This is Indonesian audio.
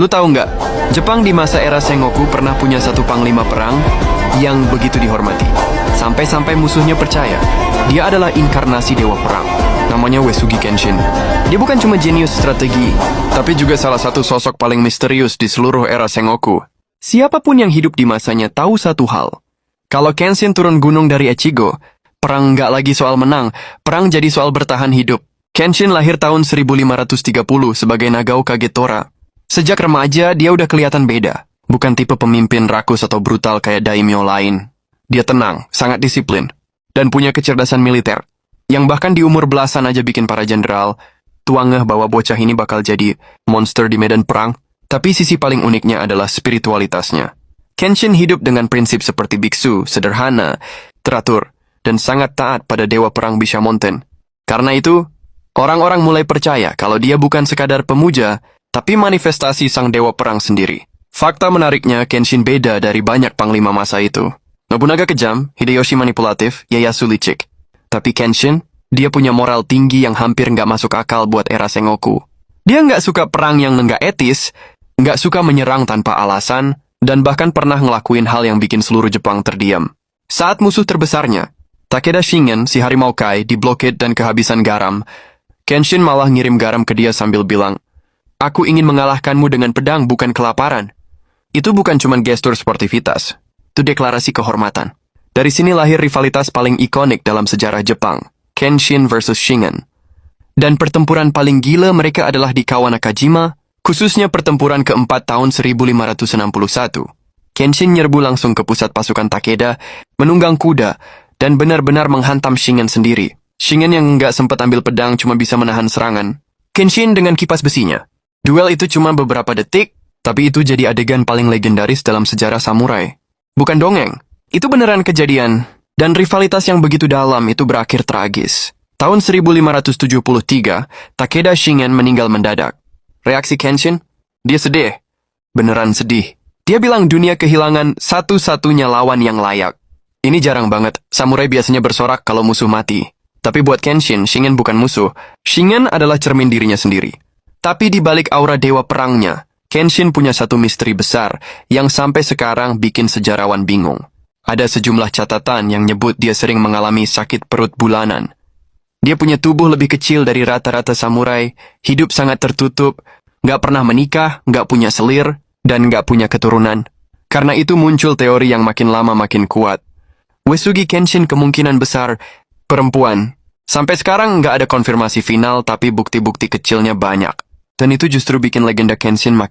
Lu tahu nggak? Jepang di masa era Sengoku pernah punya satu panglima perang yang begitu dihormati. Sampai-sampai musuhnya percaya dia adalah inkarnasi dewa perang. Namanya Uesugi Kenshin. Dia bukan cuma jenius strategi, tapi juga salah satu sosok paling misterius di seluruh era Sengoku. Siapapun yang hidup di masanya tahu satu hal. Kalau Kenshin turun gunung dari Echigo, perang nggak lagi soal menang, perang jadi soal bertahan hidup. Kenshin lahir tahun 1530 sebagai Nagao Kagetora. Sejak remaja, dia udah kelihatan beda. Bukan tipe pemimpin rakus atau brutal kayak daimyo lain. Dia tenang, sangat disiplin, dan punya kecerdasan militer. Yang bahkan di umur belasan aja bikin para jenderal tua ngeh bahwa bocah ini bakal jadi monster di medan perang. Tapi sisi paling uniknya adalah spiritualitasnya. Kenshin hidup dengan prinsip seperti biksu, sederhana, teratur, dan sangat taat pada dewa perang Bishamonten. Karena itu, orang-orang mulai percaya kalau dia bukan sekadar pemuja, tapi manifestasi sang dewa perang sendiri. Fakta menariknya, Kenshin beda dari banyak panglima masa itu. Nobunaga kejam, Hideyoshi manipulatif, Ieyasu licik. Tapi Kenshin, dia punya moral tinggi yang hampir nggak masuk akal buat era Sengoku. Dia nggak suka perang yang nggak etis, nggak suka menyerang tanpa alasan, dan bahkan pernah ngelakuin hal yang bikin seluruh Jepang terdiam. Saat musuh terbesarnya, Takeda Shingen, si harimau Kai, diblokade dan kehabisan garam, Kenshin malah ngirim garam ke dia sambil bilang, "Aku ingin mengalahkanmu dengan pedang, bukan kelaparan." Itu bukan cuma gestur sportivitas, itu deklarasi kehormatan. Dari sini lahir rivalitas paling ikonik dalam sejarah Jepang, Kenshin versus Shingen. Dan pertempuran paling gila mereka adalah di Kawanakajima, khususnya pertempuran keempat tahun 1561. Kenshin nyerbu langsung ke pusat pasukan Takeda, menunggang kuda, dan benar-benar menghantam Shingen sendiri. Shingen yang nggak sempat ambil pedang cuma bisa menahan serangan. Kenshin dengan kipas besinya. Duel itu cuma beberapa detik, tapi itu jadi adegan paling legendaris dalam sejarah samurai. Bukan dongeng, itu beneran kejadian. Dan rivalitas yang begitu dalam itu berakhir tragis. Tahun 1573, Takeda Shingen meninggal mendadak. Reaksi Kenshin? Dia sedih. Beneran sedih. Dia bilang dunia kehilangan satu-satunya lawan yang layak. Ini jarang banget, samurai biasanya bersorak kalau musuh mati. Tapi buat Kenshin, Shingen bukan musuh. Shingen adalah cermin dirinya sendiri. Tapi di balik aura dewa perangnya, Kenshin punya satu misteri besar yang sampai sekarang bikin sejarawan bingung. Ada sejumlah catatan yang nyebut dia sering mengalami sakit perut bulanan. Dia punya tubuh lebih kecil dari rata-rata samurai, hidup sangat tertutup, nggak pernah menikah, nggak punya selir, dan nggak punya keturunan. Karena itu muncul teori yang makin lama makin kuat. Uesugi Kenshin kemungkinan besar perempuan. Sampai sekarang nggak ada konfirmasi final, tapi bukti-bukti kecilnya banyak. Dan itu justru bikin legenda Kenshin makin